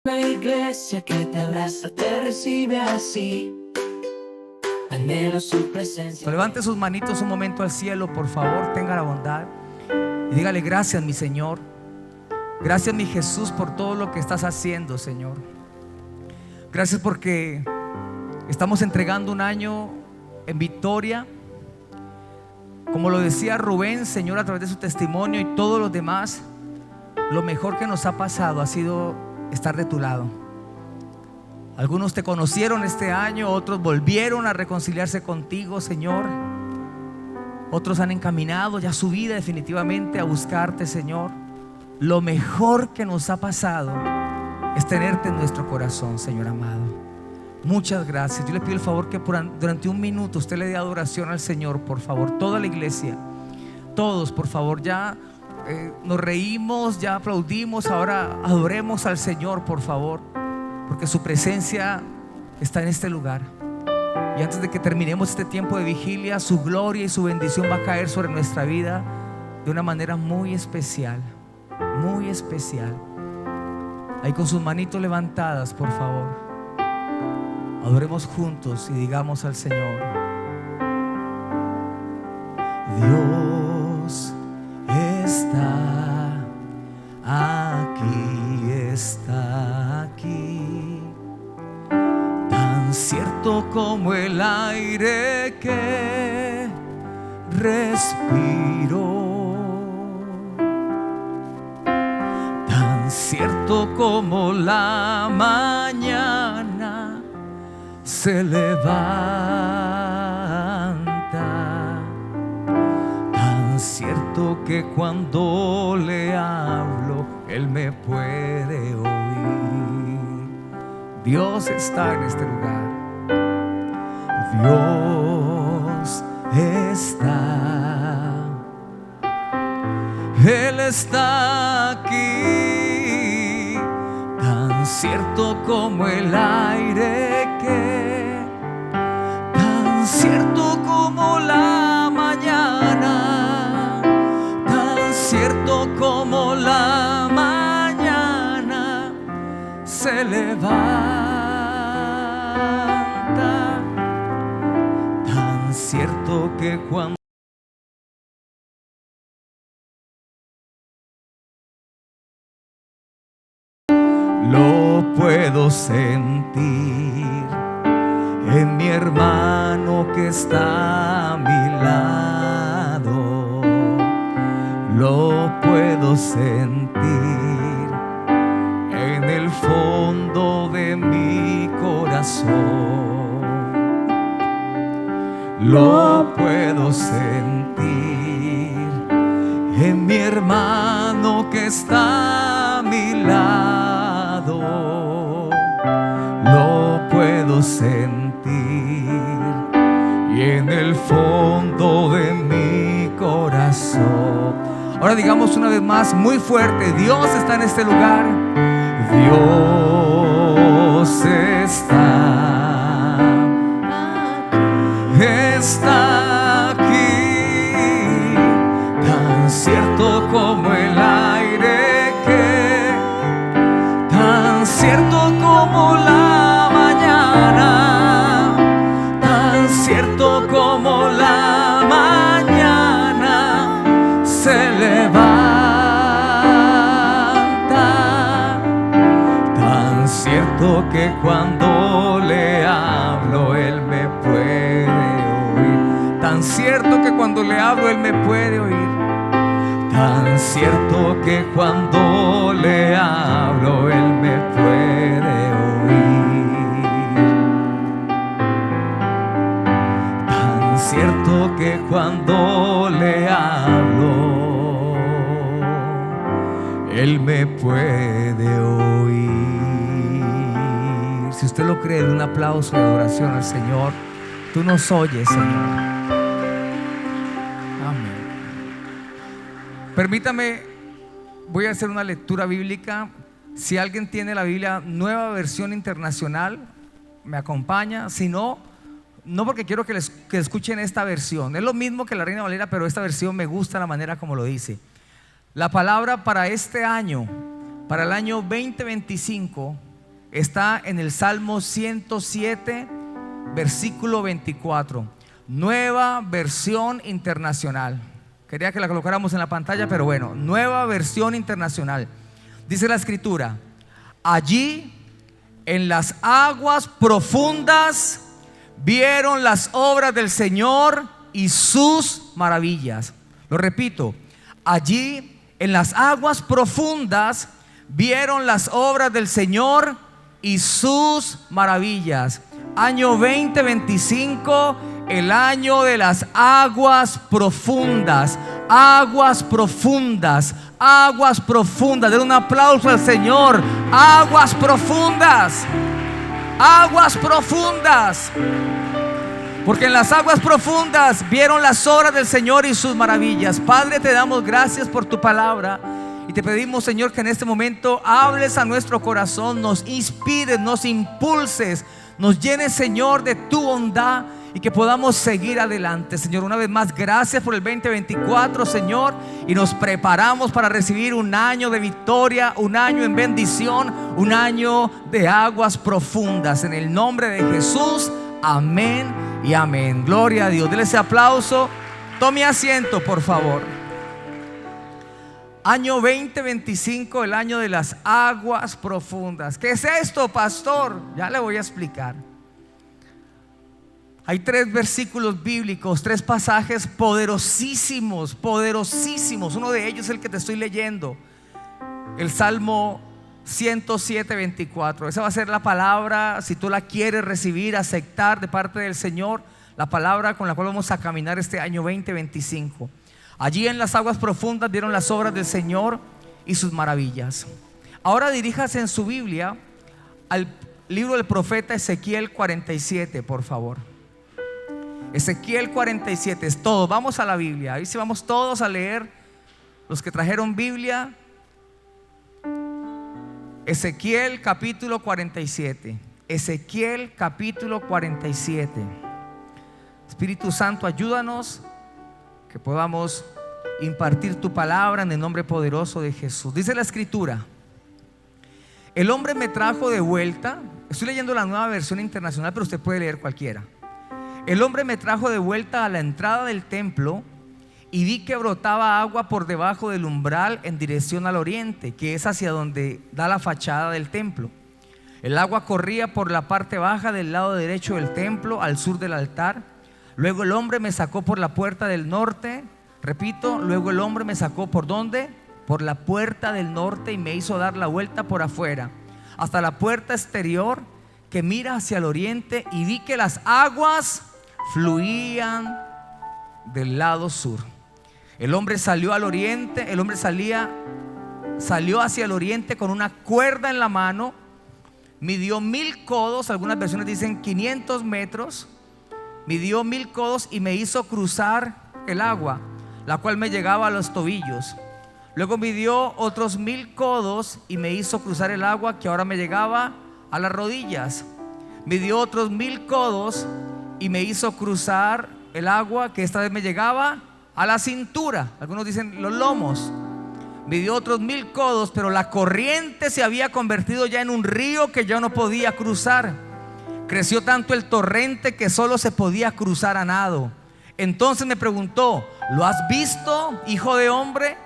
Una iglesia que te abraza, te recibe así. Anhelo su presencia. Levante sus manitos un momento al cielo, por favor, tenga la bondad y dígale: gracias, mi Señor. Gracias, mi Jesús, por todo lo que estás haciendo, Señor. Gracias porque estamos entregando un año en victoria. Como lo decía Rubén, Señor, a través de su testimonio y todos los demás, lo mejor que nos ha pasado ha sido estar de tu lado. Algunos te conocieron este año, otros volvieron a reconciliarse contigo, Señor. Otros han encaminado ya su vida definitivamente a buscarte, Señor. Lo mejor que nos ha pasado es tenerte en nuestro corazón, Señor amado. Muchas gracias. Yo le pido el favor que durante un minuto usted le dé adoración al Señor, por favor. Toda la iglesia, todos, por favor, ya nos reímos, ya aplaudimos. Ahora adoremos al Señor, por favor, porque su presencia está en este lugar. Y antes de que terminemos este tiempo de vigilia, su gloria y su bendición va a caer sobre nuestra vida de una manera muy especial. Muy especial. Ahí con sus manitos levantadas, por favor, adoremos juntos y digamos al Señor: Dios está aquí, tan cierto como el aire que respiro, tan cierto como la mañana se levanta, tan cierto que cuando le hablo Él me puede oír. Dios está en este lugar. Dios está. Él está aquí, tan cierto como el aire que, tan cierto como la mañana, tan cierto como la mañana se levanta, tan cierto que cuando lo puedo sentir en mi hermano que está a mi lado, lo puedo sentir en el fondo de mi corazón, lo puedo sentir en mi hermano que está a mi lado, lo puedo sentir y en el fondo de mi corazón. Ahora digamos una vez más muy fuerte: Dios está en este lugar. Dios está aquí, tan cierto como el aire que, tan cierto como la mañana, tan cierto como la mañana se levanta, tan cierto que cuando le hablo Él me puede oír, tan cierto que cuando le hablo Él me puede oír, tan cierto que cuando le hablo Él me puede oír, tan cierto que cuando le hablo Él me puede oír. Si usted lo cree, de un aplauso de adoración al Señor. Tú nos oyes, Señor. Amén. Permítame, voy a hacer una lectura bíblica. Si alguien tiene la Biblia Nueva Versión Internacional, me acompaña. Si no, no porque quiero que escuchen esta versión. Es lo mismo que la Reina Valera, pero esta versión me gusta la manera como lo dice. La palabra para este año, para el año 2025, está en el Salmo 107, versículo 24. Nueva versión internacional. Quería que la colocáramos en la pantalla, pero bueno, nueva versión internacional. Dice la escritura: allí en las aguas profundas vieron las obras del Señor y sus maravillas. Lo repito, allí en las aguas profundas vieron las obras del Señor y sus maravillas. Año 2025, el año de las aguas profundas. Aguas profundas, aguas profundas. Den un aplauso al Señor. Aguas profundas, aguas profundas. Porque en las aguas profundas vieron las obras del Señor y sus maravillas. Padre, te damos gracias por tu palabra. Y te pedimos, Señor, que en este momento hables a nuestro corazón, nos inspires, nos impulses, nos llenes, Señor, de tu bondad y que podamos seguir adelante. Señor, una vez más, gracias por el 2024, Señor, y nos preparamos para recibir un año de victoria, un año en bendición, un año de aguas profundas. En el nombre de Jesús, amén y amén. Gloria a Dios. Dele ese aplauso. Tome asiento, por favor. Año 2025, el año de las aguas profundas. ¿Qué es esto, pastor? Ya le voy a explicar. Hay 3 versículos bíblicos, 3 pasajes poderosísimos, poderosísimos. Uno de ellos es el que te estoy leyendo, el Salmo 107, 24. Esa va a ser la palabra, si tú la quieres recibir, aceptar de parte del Señor, la palabra con la cual vamos a caminar este año 2025. Allí en las aguas profundas vieron las obras del Señor y sus maravillas. Ahora diríjase en su Biblia al libro del profeta Ezequiel 47, por favor. Ezequiel 47 es todo. Vamos a la Biblia. Ahí sí vamos todos a leer. Los que trajeron Biblia. Ezequiel capítulo 47. Ezequiel capítulo 47. Espíritu Santo, ayúdanos que podamos impartir tu palabra en el nombre poderoso de Jesús. Dice la escritura: el hombre me trajo de vuelta. Estoy leyendo la nueva versión internacional, pero usted puede leer cualquiera. El hombre me trajo de vuelta a la entrada del templo y vi que brotaba agua por debajo del umbral en dirección al oriente, que es hacia donde da la fachada del templo. El agua corría por la parte baja del lado derecho del templo, al sur del altar. Luego el hombre me sacó por la puerta del norte. Repito, luego el hombre me sacó ¿por dónde? Por la puerta del norte y me hizo dar la vuelta por afuera hasta la puerta exterior que mira hacia el oriente, y vi que las aguas fluían del lado sur. El hombre salió al oriente. El hombre salió hacia el oriente con una cuerda en la mano. Midió 1000 codos. Algunas versiones dicen 500 metros. Midió 1000 codos y me hizo cruzar el agua, la cual me llegaba a los tobillos. Luego midió otros 1000 codos y me hizo cruzar el agua, que ahora me llegaba a las rodillas. Midió otros 1000 codos y me hizo cruzar el agua, que esta vez me llegaba a la cintura. Algunos dicen los lomos. Midió otros 1000 codos, pero la corriente se había convertido ya en un río que yo no podía cruzar. Creció tanto el torrente que solo se podía cruzar a nado. Entonces me preguntó: ¿lo has visto, hijo de hombre?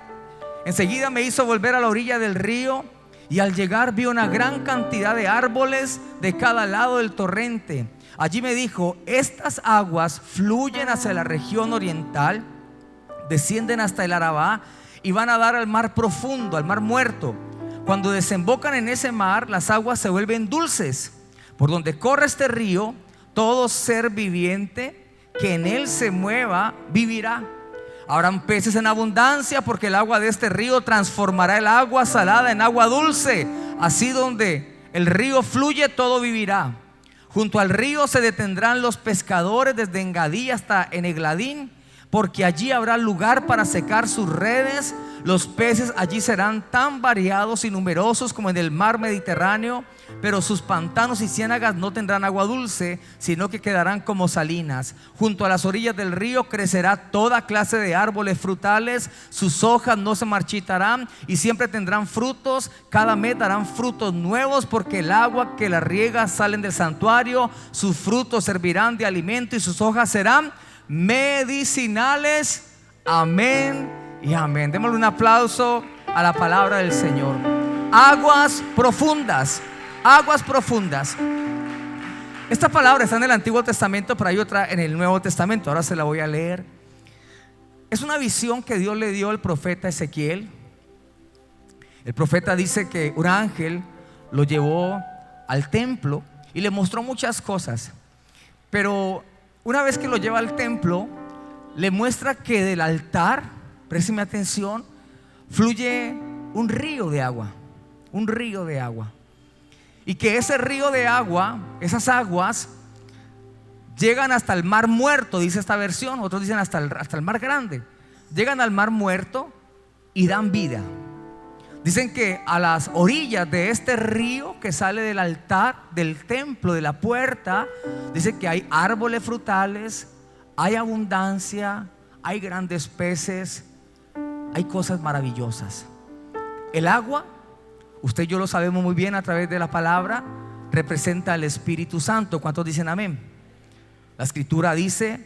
Enseguida me hizo volver a la orilla del río, y al llegar vi una gran cantidad de árboles de cada lado del torrente. Allí me dijo: estas aguas fluyen hacia la región oriental, descienden hasta el Arabá y van a dar al mar profundo, al mar muerto. Cuando desembocan en ese mar, las aguas se vuelven dulces. Por donde corre este río, todo ser viviente que en él se mueva vivirá. Habrán peces en abundancia, porque el agua de este río transformará el agua salada en agua dulce. Así donde el río fluye, todo vivirá. Junto al río se detendrán los pescadores desde Engadí hasta Enegladín, porque allí habrá lugar para secar sus redes. Los peces allí serán tan variados y numerosos como en el mar Mediterráneo. pero sus pantanos y ciénagas no tendrán agua dulce, sino que quedarán como salinas. Junto a las orillas del río crecerá toda clase de árboles frutales, sus hojas no se marchitarán y siempre tendrán frutos. Cada mes darán frutos nuevos, porque el agua que la riega salen del santuario. Sus frutos servirán de alimento y sus hojas serán medicinales. Amén y amén. Démosle un aplauso a la palabra del Señor. Aguas profundas, aguas profundas. Esta palabra está en el Antiguo Testamento, pero hay otra en el Nuevo Testamento. Ahora se la voy a leer. Es una visión que Dios le dio al profeta Ezequiel. El profeta dice que un ángel lo llevó al templo y le mostró muchas cosas, pero una vez que lo lleva al templo, le muestra que del altar, présteme atención, fluye un río de agua. Un río de agua. Y que ese río de agua, esas aguas, llegan hasta el mar muerto, dice esta versión. Otros dicen hasta el mar grande. Llegan al mar muerto y dan vida. Dicen que a las orillas de este río que sale del altar, del templo, de la puerta, dice que hay árboles frutales, hay abundancia, hay grandes peces, hay cosas maravillosas. El agua, usted y yo lo sabemos muy bien a través de la palabra, representa al Espíritu Santo. ¿Cuántos dicen amén? La escritura dice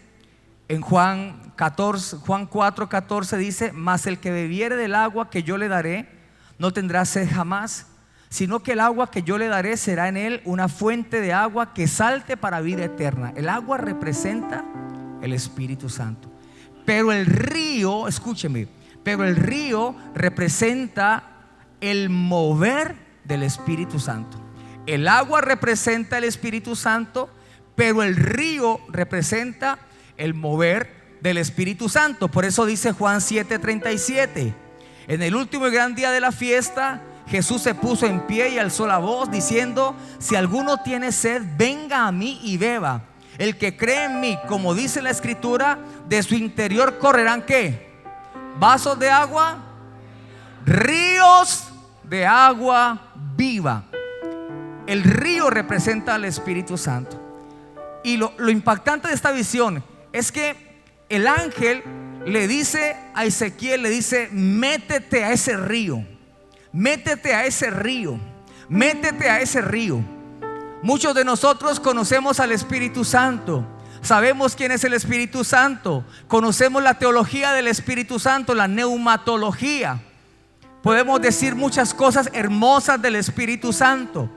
en Juan 4:14 dice: mas el que bebiere del agua que yo le daré no tendrá sed jamás, sino que el agua que yo le daré será en él una fuente de agua que salte para vida eterna. El agua representa el Espíritu Santo. Pero el río, escúcheme, pero el río representa el mover del Espíritu Santo. El agua representa el Espíritu Santo, pero el río representa el mover del Espíritu Santo. Por eso dice Juan 7:37: en el último y gran día de la fiesta, Jesús se puso en pie y alzó la voz diciendo: si alguno tiene sed, venga a mí y beba. El que cree en mí, como dice la escritura, de su interior correrán ¿qué? Vasos de agua, ríos de agua viva. El río representa al Espíritu Santo. Y lo impactante de esta visión es que el ángel le dice a Ezequiel, le dice: métete a ese río, métete a ese río, métete a ese río. Muchos de nosotros conocemos al Espíritu Santo, sabemos quién es el Espíritu Santo, conocemos la teología del Espíritu Santo, la neumatología. Podemos decir muchas cosas hermosas del Espíritu Santo.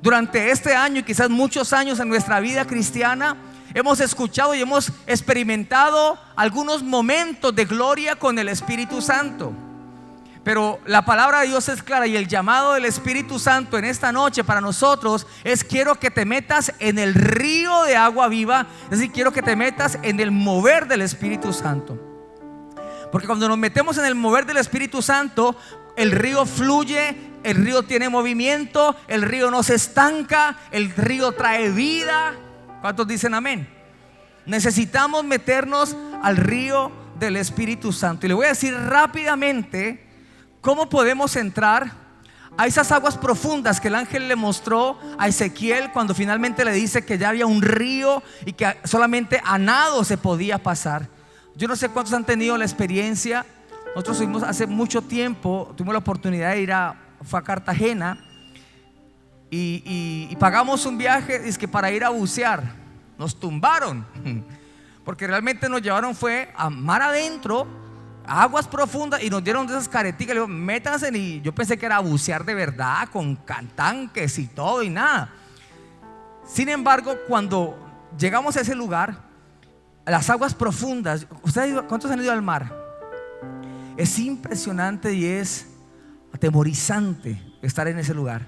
Durante este año y quizás muchos años en nuestra vida cristiana, hemos escuchado y hemos experimentado algunos momentos de gloria con el Espíritu Santo. Pero la palabra de Dios es clara, y el llamado del Espíritu Santo en esta noche para nosotros es: quiero que te metas en el río de agua viva. Es decir, quiero que te metas en el mover del Espíritu Santo. Porque cuando nos metemos en el mover del Espíritu Santo, el río fluye, el río tiene movimiento, el río no se estanca, el río trae vida. ¿Cuántos dicen amén? Necesitamos meternos al río del Espíritu Santo. Y le voy a decir rápidamente cómo podemos entrar a esas aguas profundas que el ángel le mostró a Ezequiel cuando finalmente le dice que ya había un río y que solamente a nado se podía pasar. Yo no sé cuántos han tenido la experiencia. Nosotros fuimos hace mucho tiempo, tuvimos la oportunidad de ir fue a Cartagena y pagamos un viaje, es que para ir a bucear. Nos tumbaron porque realmente nos llevaron fue a mar adentro, a aguas profundas, y nos dieron de esas careticas. Le digo: métanse. Y yo pensé que era bucear de verdad, con tanques y todo, y nada. Sin embargo, cuando llegamos a ese lugar, a las aguas profundas, ¿cuántos han ido al mar? Es impresionante y es atemorizante estar en ese lugar.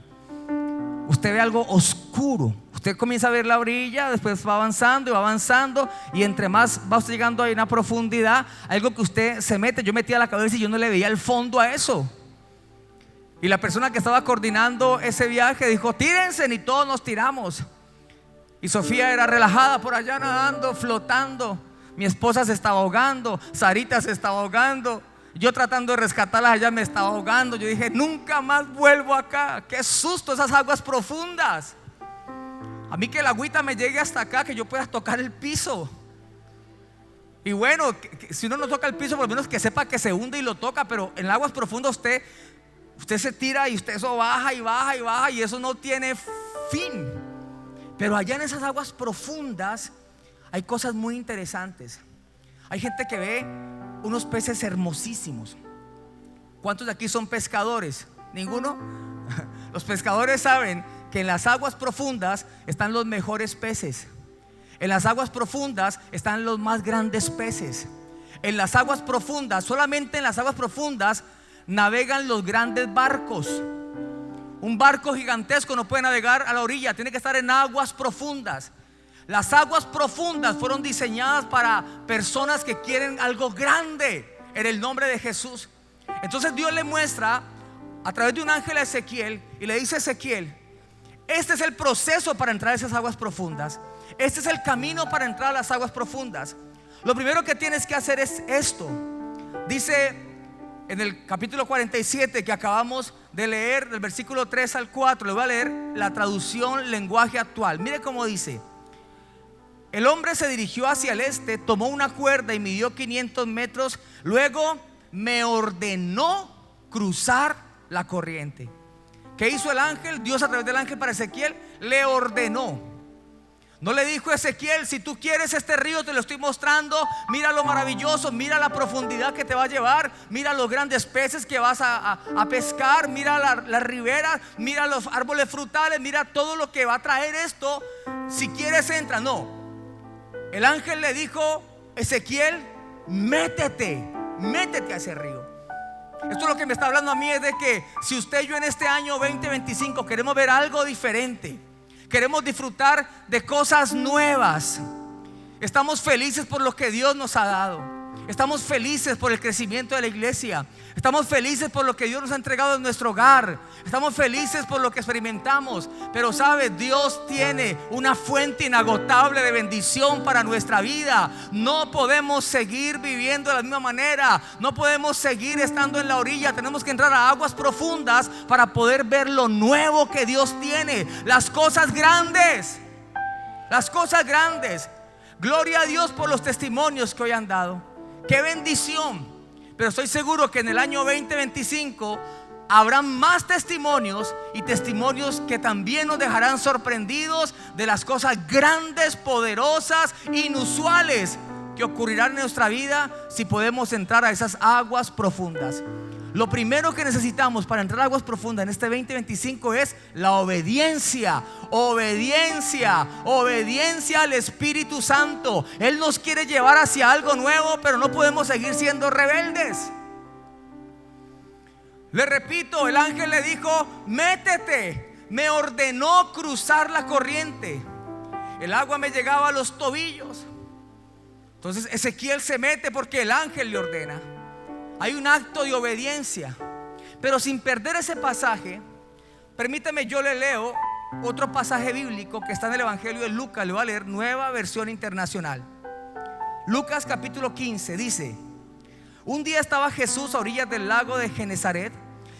Usted ve algo oscuro. Usted comienza a ver la orilla, después va avanzando y va avanzando, y entre más va usted llegando a una profundidad, algo que usted se mete. Yo metía la cabeza y yo no le veía el fondo a eso. Y la persona que estaba coordinando ese viaje dijo: tírense, y todos nos tiramos. Y Sofía era relajada por allá nadando, flotando. Mi esposa se estaba ahogando, Sarita se estaba ahogando. Yo tratando de rescatarlas, allá me estaba ahogando. Yo dije, nunca más vuelvo acá. Qué susto esas aguas profundas. A mí que el agüita me llegue hasta acá, que yo pueda tocar el piso. Y bueno, si uno no toca el piso, por lo menos que sepa que se hunde y lo toca. Pero en aguas profundas usted se tira y usted eso baja y baja y baja, y eso no tiene fin. Pero allá en esas aguas profundas hay cosas muy interesantes. Hay gente que ve unos peces hermosísimos. ¿Cuántos de aquí son pescadores? ¿Ninguno? Los pescadores saben que en las aguas profundas están los mejores peces. En las aguas profundas están los más grandes peces. En las aguas profundas, solamente en las aguas profundas navegan los grandes barcos. Un barco gigantesco no puede navegar a la orilla, tiene que estar en aguas profundas. Las aguas profundas fueron diseñadas para personas que quieren algo grande en el nombre de Jesús. Entonces Dios le muestra a través de un ángel a Ezequiel y le dice a Ezequiel: este es el proceso para entrar a esas aguas profundas. Este es el camino para entrar a las aguas profundas. Lo primero que tienes que hacer es esto. Dice en el capítulo 47 que acabamos de leer, del versículo 3 al 4, le voy a leer la traducción lenguaje actual. Mire cómo dice: el hombre se dirigió hacia el este, tomó una cuerda y midió 500 metros. Luego me ordenó cruzar la corriente. ¿Qué hizo el ángel? Dios a través del ángel para Ezequiel le ordenó. No le dijo a Ezequiel: si tú quieres este río te lo estoy mostrando, mira lo maravilloso, mira la profundidad que te va a llevar, mira los grandes peces que vas a pescar, mira las riberas, mira los árboles frutales, mira todo lo que va a traer esto. Si quieres entra. No, el ángel le dijo: Ezequiel, métete a ese río. Esto lo que me está hablando a mí es de que si usted y yo en este año 2025 queremos ver algo diferente, queremos disfrutar de cosas nuevas, estamos felices por lo que Dios nos ha dado, estamos felices por el crecimiento de la iglesia, estamos felices por lo que Dios nos ha entregado en nuestro hogar, estamos felices por lo que experimentamos. Pero sabe, Dios tiene una fuente inagotable de bendición para nuestra vida. No podemos seguir viviendo de la misma manera, no podemos seguir estando en la orilla. Tenemos que entrar a aguas profundas para poder ver lo nuevo que Dios tiene, las cosas grandes, las cosas grandes. Gloria a Dios por los testimonios que hoy han dado. Qué bendición. Pero estoy seguro que en el año 2025 habrá más testimonios, y testimonios que también nos dejarán sorprendidos de las cosas grandes, poderosas, inusuales que ocurrirán en nuestra vida si podemos entrar a esas aguas profundas. Lo primero que necesitamos para entrar a aguas profundas en este 2025 es la obediencia. Obediencia al Espíritu Santo. Él nos quiere llevar hacia algo nuevo, pero no podemos seguir siendo rebeldes. Le repito, el ángel le dijo: métete. Me ordenó cruzar la corriente. El agua me llegaba a los tobillos. Entonces Ezequiel se mete porque el ángel le ordena. Hay un acto de obediencia. Pero sin perder ese pasaje, permítame, yo le leo otro pasaje bíblico que está en el Evangelio de Lucas. Le voy a leer Nueva Versión Internacional. Lucas capítulo 15 dice: un día estaba Jesús a orillas del lago de Genesaret,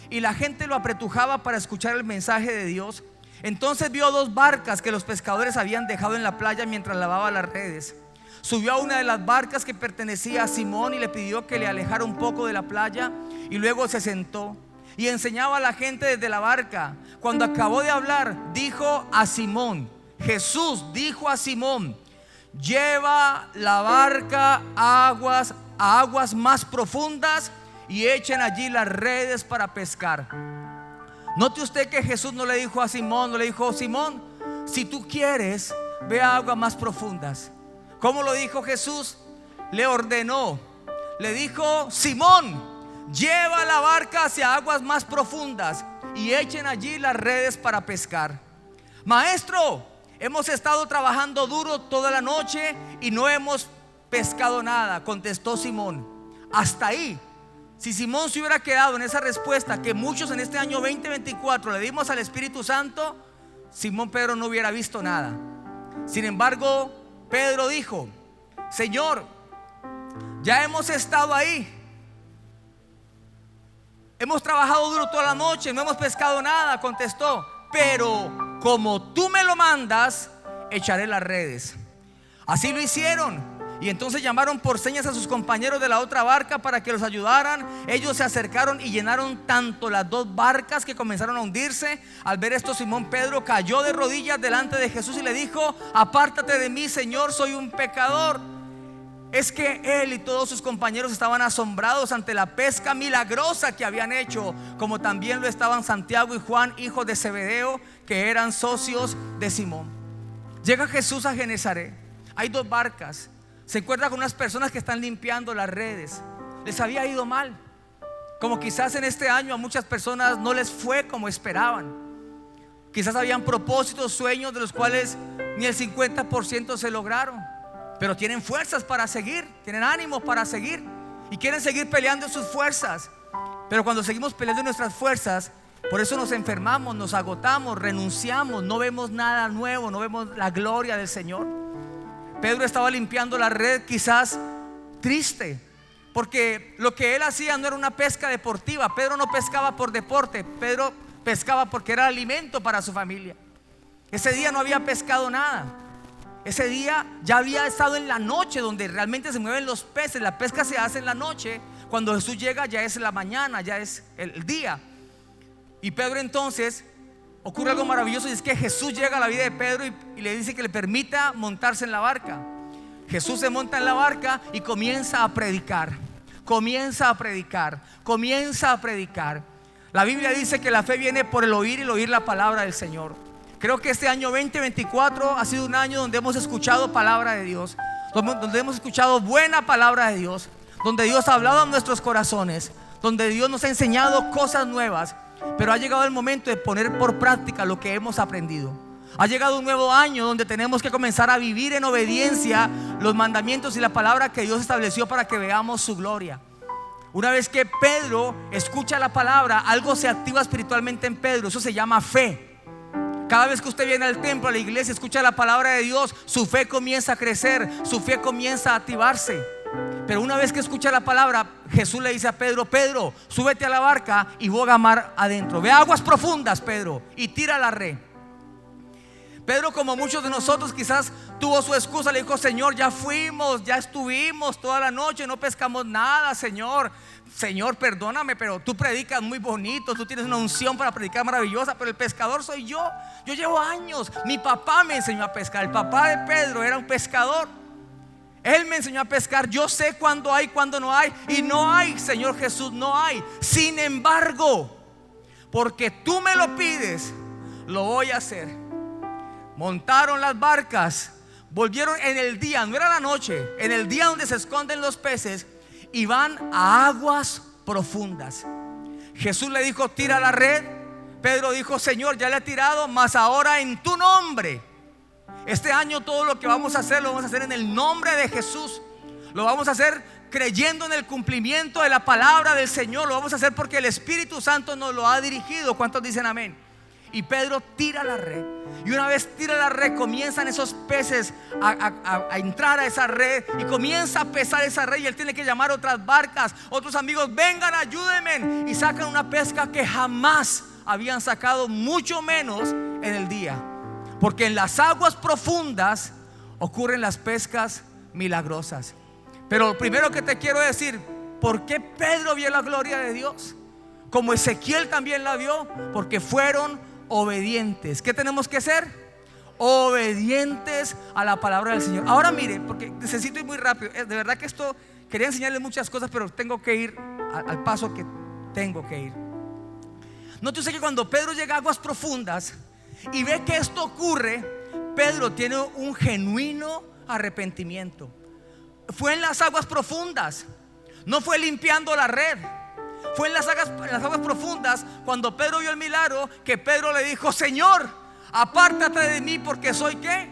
y la gente lo apretujaba para escuchar el mensaje de Dios. Entonces vio dos barcas que los pescadores habían dejado en la playa mientras lavaba las redes. Subió a una de las barcas que pertenecía a Simón y le pidió que le alejara un poco de la playa, y luego se sentó y enseñaba a la gente desde la barca. Cuando acabó de hablar, dijo a Simón, Jesús dijo a Simón: lleva la barca a aguas más profundas y echen allí las redes para pescar. Note usted que Jesús no le dijo a Simón, no le dijo: Simón, si tú quieres, ve a aguas más profundas. ¿Cómo lo dijo Jesús? Le ordenó, le dijo: Simón, lleva la barca hacia aguas más profundas y echen allí las redes para pescar. Maestro, hemos estado trabajando duro toda la noche y no hemos pescado nada, contestó Simón. Hasta ahí. Si Simón se hubiera quedado en esa respuesta que muchos en este año 2024 le dimos al Espíritu Santo, Simón Pedro no hubiera visto nada. Sin embargo, Pedro dijo: Señor, ya hemos estado ahí hemos trabajado duro toda la noche, no hemos pescado nada. Contestó: pero como tú me lo mandas, echaré las redes. Así lo hicieron. Y entonces llamaron por señas a sus compañeros de la otra barca para que los ayudaran. Ellos se acercaron y llenaron tanto las dos barcas que comenzaron a hundirse. Al ver esto, Simón Pedro cayó de rodillas delante de Jesús y le dijo: apártate de mí, Señor, soy un pecador. Es que él y todos sus compañeros estaban asombrados ante la pesca milagrosa que habían hecho, como también lo estaban Santiago y Juan, hijos de Zebedeo, que eran socios de Simón. Llega Jesús a Genezaret. Hay dos barcas. Se encuentra con unas personas que están limpiando las redes. Les había ido mal, como quizás en este año a muchas personas no les fue como esperaban. Quizás habían propósitos, sueños de los cuales ni el 50% se lograron, pero tienen fuerzas para seguir, tienen ánimo para seguir y quieren seguir peleando sus fuerzas. Pero cuando seguimos peleando nuestras fuerzas, por eso nos enfermamos, nos agotamos, renunciamos, no vemos nada nuevo, no vemos la gloria del Señor. Pedro estaba limpiando la red, quizás triste, porque lo que él hacía no era una pesca deportiva. Pedro no pescaba por deporte, Pedro pescaba porque era alimento para su familia. Ese día no había pescado nada. Ese día ya había estado en la noche, donde realmente se mueven los peces. La pesca se hace en la noche. Cuando Jesús llega ya es la mañana, ya es el día. Y Pedro entonces, ocurre algo maravilloso, y es que Jesús llega a la vida de Pedro y le dice que le permita montarse en la barca. Jesús se monta en la barca y comienza a predicar. Comienza a predicar. Comienza a predicar. La Biblia dice que la fe viene por el oír y el oír la palabra del Señor. Creo que este año 2024 ha sido un año donde hemos escuchado palabra de Dios, donde hemos escuchado buena palabra de Dios, donde Dios ha hablado a nuestros corazones, donde Dios nos ha enseñado cosas nuevas. Pero ha llegado el momento de poner por práctica lo que hemos aprendido. Ha llegado un nuevo año donde tenemos que comenzar a vivir en obediencia los mandamientos y la palabra que Dios estableció para que veamos su gloria. Una vez que Pedro escucha la palabra, algo se activa espiritualmente en Pedro. Eso se llama fe. Cada vez que usted viene al templo, a la iglesia, escucha la palabra de Dios, su fe comienza a crecer, su fe comienza a activarse. Pero una vez que escucha la palabra, Jesús le dice a Pedro: Pedro, súbete a la barca y boga mar adentro. Ve a aguas profundas, Pedro, y tira la red. Pedro, como muchos de nosotros, quizás tuvo su excusa. Le dijo: Señor, ya fuimos, ya estuvimos toda la noche, no pescamos nada, Señor. Señor, perdóname, pero tú predicas muy bonito, tú tienes una unción para predicar maravillosa, pero el pescador soy yo. Yo llevo años, mi papá me enseñó a pescar. El papá de Pedro era un pescador. Él me enseñó a pescar. Yo sé cuándo hay, cuándo no hay. Y no hay, Señor Jesús, no hay. Sin embargo, porque tú me lo pides, lo voy a hacer. Montaron las barcas, volvieron en el día, no era la noche, en el día donde se esconden los peces, y van a aguas profundas. Jesús le dijo: tira la red. Pedro dijo: Señor, ya le he tirado, mas ahora en tu nombre. Este año todo lo que vamos a hacer, lo vamos a hacer en el nombre de Jesús. Lo vamos a hacer creyendo en el cumplimiento de la palabra del Señor. Lo vamos a hacer porque el Espíritu Santo nos lo ha dirigido. ¿Cuántos dicen amén? Y Pedro tira la red. Y una vez tira la red, comienzan esos peces a entrar a esa red. Y comienza a pesar esa red. Y él tiene que llamar a otras barcas, otros amigos: vengan, ayúdenme. Y sacan una pesca que jamás habían sacado, mucho menos en el día. Porque en las aguas profundas ocurren las pescas milagrosas. Pero lo primero que te quiero decir: ¿por qué Pedro vio la gloria de Dios? Como Ezequiel también la vio, porque fueron obedientes. ¿Qué tenemos que ser? Obedientes a la palabra del Señor. Ahora mire, porque necesito ir muy rápido. De verdad que esto, quería enseñarles muchas cosas, pero tengo que ir al paso que tengo que ir. Note usted que cuando Pedro llega a aguas profundas y ve que esto ocurre, Pedro tiene un genuino arrepentimiento. Fue en las aguas profundas, no fue limpiando la red. Fue en las aguas profundas, cuando Pedro vio el milagro, que Pedro le dijo: Señor, apártate de mí, porque soy ¿qué?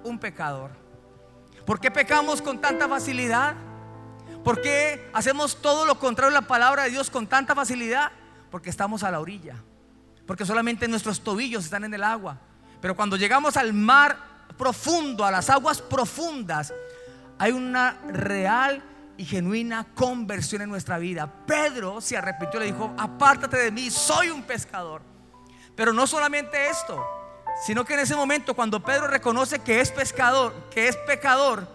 Un pecador. ¿Por qué pecamos con tanta facilidad? ¿Por qué hacemos todo lo contrario a la palabra de Dios con tanta facilidad? Porque estamos a la orilla, porque solamente nuestros tobillos están en el agua. Pero cuando llegamos al mar profundo, a las aguas profundas, hay una real y genuina conversión en nuestra vida. Pedro se arrepintió, le dijo: apártate de mí, soy un pescador. Pero no solamente esto, sino que en ese momento, cuando Pedro reconoce que es pescador, que es pecador,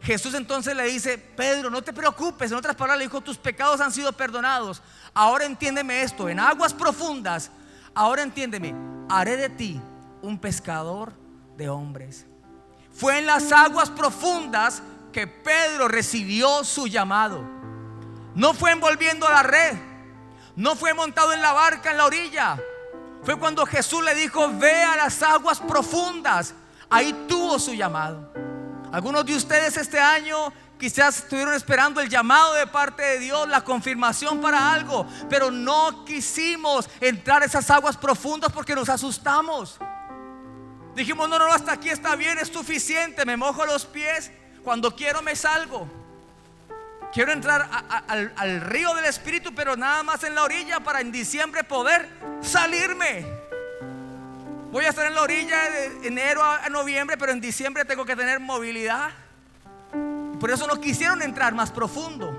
Jesús entonces le dice: Pedro, no te preocupes. En otras palabras le dijo: tus pecados han sido perdonados. Ahora entiéndeme esto, en aguas profundas, ahora entiéndeme, haré de ti un pescador de hombres. Fue en las aguas profundas que Pedro recibió su llamado. No fue envolviendo la red, no fue montado en la barca en la orilla. Fue cuando Jesús le dijo: ve a las aguas profundas. Ahí tuvo su llamado. Algunos de ustedes este año quizás estuvieron esperando el llamado de parte de Dios, la confirmación para algo, pero no quisimos entrar a esas aguas profundas porque nos asustamos. Dijimos: no, hasta aquí está bien, es suficiente, me mojo los pies, cuando quiero me salgo. Quiero entrar al río del Espíritu, pero nada más en la orilla, para en diciembre poder salirme. Voy a estar en la orilla de enero a noviembre, pero en diciembre tengo que tener movilidad. Por eso no quisieron entrar más profundo.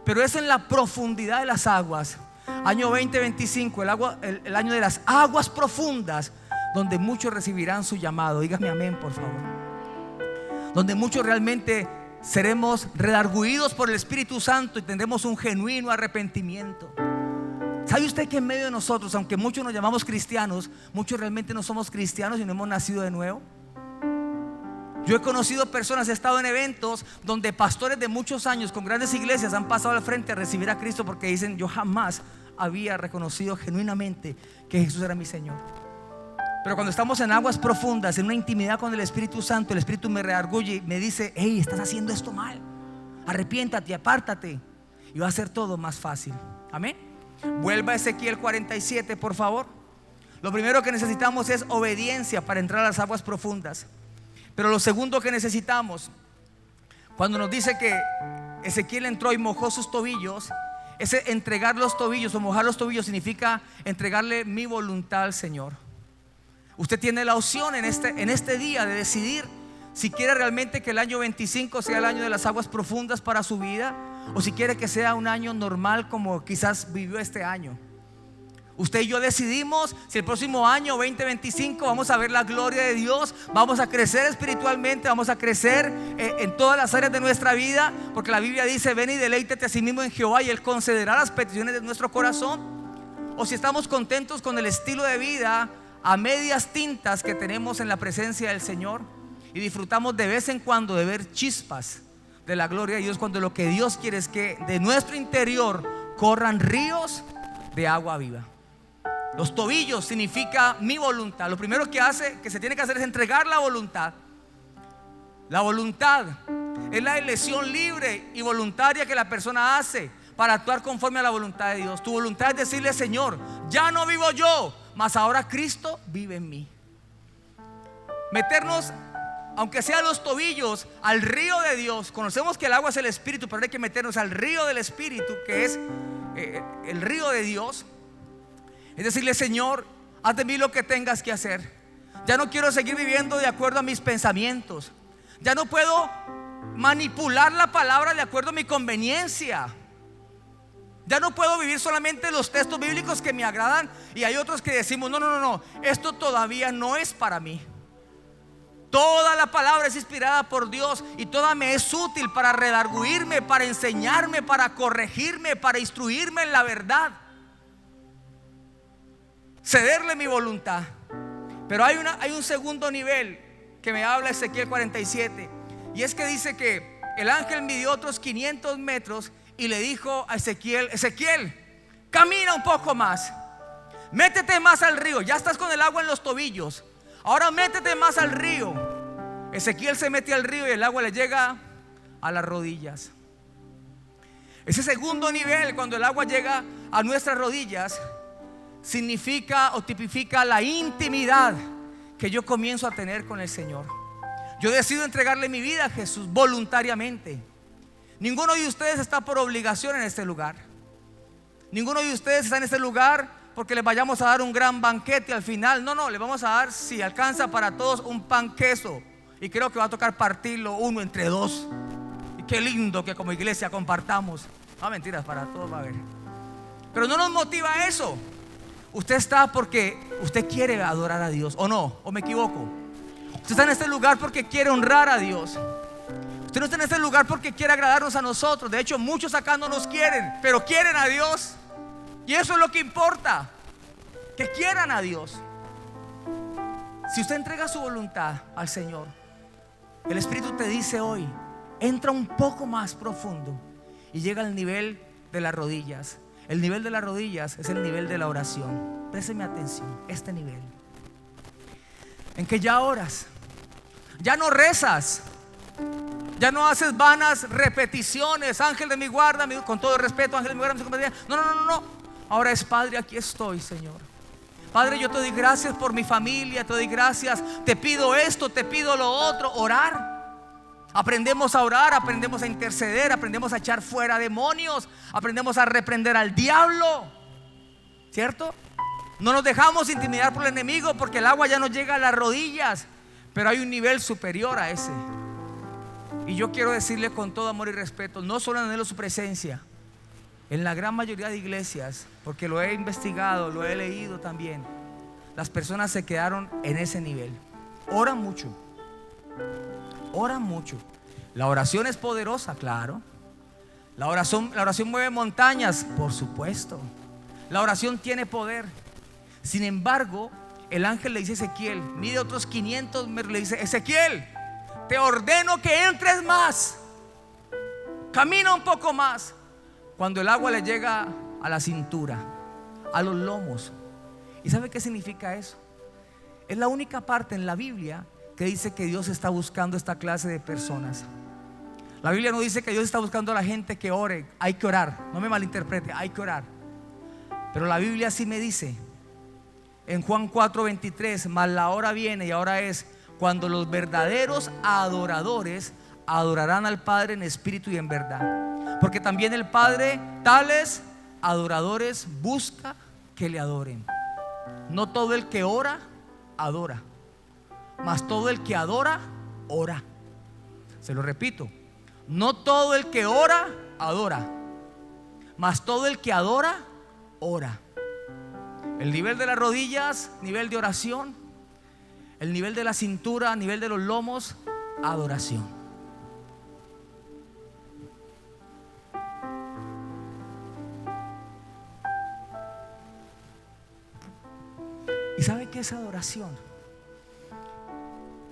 Pero es en la profundidad de las aguas, año 2025, el año de las aguas profundas, donde muchos recibirán su llamado. Dígame amén, por favor. Donde muchos realmente seremos redarguidos por el Espíritu Santo y tendremos un genuino arrepentimiento. ¿Sabe usted que en medio de nosotros, aunque muchos nos llamamos cristianos, muchos realmente no somos cristianos y no hemos nacido de nuevo? Yo he conocido personas, he estado en eventos donde pastores de muchos años con grandes iglesias han pasado al frente a recibir a Cristo porque dicen: yo jamás había reconocido genuinamente que Jesús era mi Señor. Pero cuando estamos en aguas profundas, en una intimidad con el Espíritu Santo, el Espíritu me redarguye y me dice: hey, estás haciendo esto mal, arrepiéntate, apártate, y va a ser todo más fácil. Amén. Vuelva a Ezequiel 47, por favor. Lo primero que necesitamos es obediencia para entrar a las aguas profundas. Pero lo segundo que necesitamos, cuando nos dice que Ezequiel entró y mojó sus tobillos, ese entregar los tobillos o mojar los tobillos significa entregarle mi voluntad al Señor. Usted tiene la opción en este día de decidir si quiere realmente que el año 25 sea el año de las aguas profundas para su vida, o si quiere que sea un año normal como quizás vivió este año. Usted y yo decidimos si el próximo año 2025 vamos a ver la gloria de Dios, vamos a crecer espiritualmente, vamos a crecer en todas las áreas de nuestra vida, porque la Biblia dice: ven y deleítate a sí mismo en Jehová y Él concederá las peticiones de nuestro corazón. O si estamos contentos con el estilo de vida a medias tintas que tenemos en la presencia del Señor y disfrutamos de vez en cuando de ver chispas de la gloria de Dios, cuando lo que Dios quiere es que de nuestro interior corran ríos de agua viva. Los tobillos significa mi voluntad. Lo primero que se tiene que hacer es entregar la voluntad. La voluntad es la elección libre y voluntaria que la persona hace para actuar conforme a la voluntad de Dios. Tu voluntad es decirle: Señor, ya no vivo yo, mas ahora Cristo vive en mí. Meternos, aunque sea los tobillos, al río de Dios. Conocemos que el agua es el Espíritu, pero hay que meternos al río del Espíritu, que es el río de Dios. Es decirle: Señor, haz de mí lo que tengas que hacer. Ya no quiero seguir viviendo de acuerdo a mis pensamientos. Ya no puedo manipular la palabra de acuerdo a mi conveniencia. Ya no puedo vivir solamente los textos bíblicos que me agradan. Y hay otros que decimos: no, esto todavía no es para mí. Toda la palabra es inspirada por Dios y toda me es útil para redarguirme, para enseñarme, para corregirme, para instruirme en la verdad. Cederle mi voluntad. Pero hay un segundo nivel que me habla Ezequiel 47, y es que dice que el ángel midió otros 500 metros y le dijo a Ezequiel: Ezequiel, camina un poco más, métete más al río. Ya estás con el agua en los tobillos, ahora métete más al río. Ezequiel se mete al río y el agua le llega a las rodillas. Ese segundo nivel, cuando el agua llega a nuestras rodillas, significa o tipifica la intimidad que yo comienzo a tener con el Señor. Yo decido entregarle mi vida a Jesús voluntariamente. Ninguno de ustedes está por obligación en este lugar. Ninguno de ustedes está en este lugar porque les vayamos a dar un gran banquete al final. No, le vamos a dar, si alcanza para todos, un pan queso. Y creo que va a tocar partirlo uno entre dos. qué lindo que como iglesia compartamos. No, mentiras, para todos va a haber. Pero no nos motiva eso. Usted está porque usted quiere adorar a Dios, ¿o no? ¿O me equivoco? Usted está en este lugar porque quiere honrar a Dios. Usted no está en este lugar porque quiere agradarnos a nosotros. De hecho, muchos acá no nos quieren, pero quieren a Dios. Y eso es lo que importa, que quieran a Dios. Si usted entrega su voluntad al Señor, el Espíritu te dice hoy: entra un poco más profundo y llega al nivel de las rodillas. El nivel de las rodillas es el nivel de la oración. Présteme atención, este nivel en que ya oras, ya no rezas, ya no haces vanas repeticiones. Ángel de mi guarda, con todo respeto, ángel de mi guarda. No. Ahora es: Padre, aquí estoy, Señor. Padre, yo te doy gracias por mi familia, te doy gracias, te pido esto, te pido lo otro. Orar. Aprendemos a orar, aprendemos a interceder, aprendemos a echar fuera demonios, aprendemos a reprender al diablo, ¿cierto? No nos dejamos intimidar por el enemigo porque el agua ya nos llega a las rodillas. Pero hay un nivel superior a ese. Y yo quiero decirle con todo amor y respeto: no solo anhelo su presencia. En la gran mayoría de iglesias, porque lo he investigado, lo he leído también, las personas se quedaron en ese nivel. Oran mucho. Oran mucho. La oración es poderosa, claro. La oración mueve montañas, por supuesto. La oración tiene poder. Sin embargo, el ángel le dice a Ezequiel, mide otros 500 metros, le dice: Ezequiel, te ordeno que entres más, camina un poco más. Cuando el agua le llega a la cintura, a los lomos. ¿Y sabe qué significa eso? Es la única parte en la Biblia que dice que Dios está buscando esta clase de personas. La Biblia no dice que Dios está buscando a la gente que ore. Hay que orar, no me malinterprete, hay que orar. Pero la Biblia sí me dice en Juan 4:23: mas la hora viene y ahora es cuando los verdaderos adoradores adorarán al Padre en espíritu y en verdad. Porque también el Padre tales adoradores busca que le adoren. No todo el que ora, adora, mas todo el que adora, ora. Se lo repito: no todo el que ora, adora, mas todo el que adora, ora. El nivel de las rodillas, nivel de oración. El nivel de la cintura, nivel de los lomos, adoración. ¿Y sabe qué es adoración?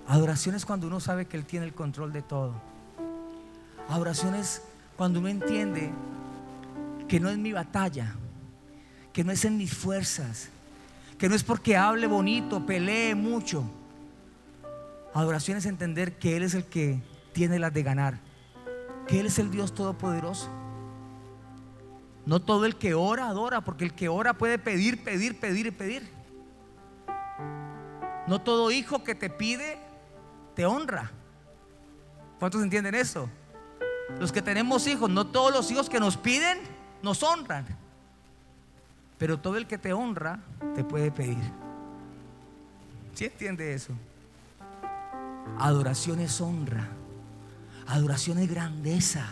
Adoración es cuando uno sabe que Él tiene el control de todo. Adoración es cuando uno entiende que no es mi batalla, que no es en mis fuerzas, que no es porque hable bonito, pelee mucho. Adoración es entender que Él es el que tiene las de ganar, que Él es el Dios todopoderoso. No todo el que ora, adora, porque el que ora puede pedir, pedir, pedir y pedir. No todo hijo que te pide te honra. ¿Cuántos entienden eso? Los que tenemos hijos, no todos los hijos que nos piden nos honran. Pero todo el que te honra te puede pedir. ¿Sí entiende eso? Adoración es honra. Adoración es grandeza.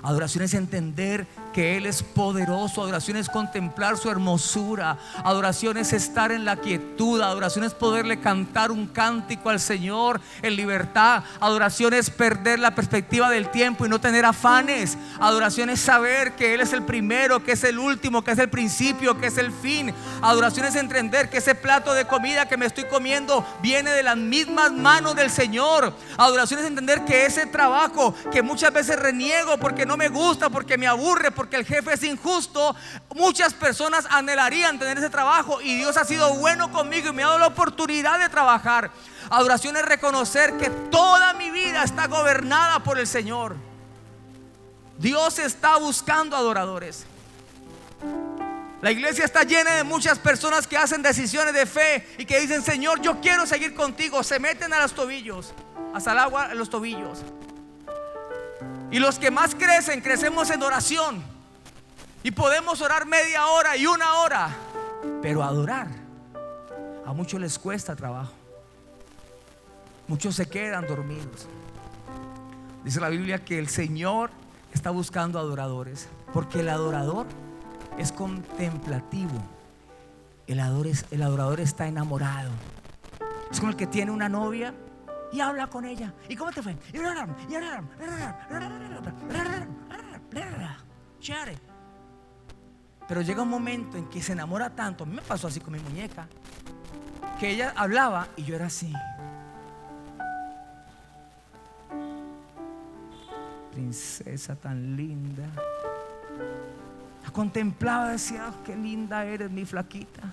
Adoración es entender que Él es poderoso. Adoración es contemplar su hermosura. Adoración es estar en la quietud. Adoración es poderle cantar un cántico al Señor en libertad. Adoración es perder la perspectiva del tiempo y no tener afanes. Adoración es saber que Él es el primero, que es el último, que es el principio, que es el fin. Adoración es entender que ese plato de comida que me estoy comiendo viene de las mismas manos del Señor. Adoración es entender que ese trabajo que muchas veces reniego porque no me gusta, porque me aburre, porque el jefe es injusto, muchas personas anhelarían tener ese trabajo y Dios ha sido bueno conmigo y me ha dado la oportunidad de trabajar. Adoración es reconocer que toda mi vida está gobernada por el Señor. Dios está buscando adoradores. La iglesia está llena de muchas personas que hacen decisiones de fe y que dicen: Señor, yo quiero seguir contigo. Se meten a los tobillos, hasta el agua en los tobillos. Y los que más crecen, crecemos en oración. Y podemos orar media hora y una hora. Pero adorar, a muchos les cuesta trabajo. Muchos se quedan dormidos. Dice la Biblia que el Señor está buscando adoradores, porque el adorador es contemplativo. El adorador está enamorado. Es como el que tiene una novia y habla con ella. ¿Y cómo te fue? Pero llega un momento en que se enamora tanto. A mí me pasó así con mi muñeca, que ella hablaba y yo era así. Princesa tan linda. La contemplaba, decía: qué linda eres, mi flaquita.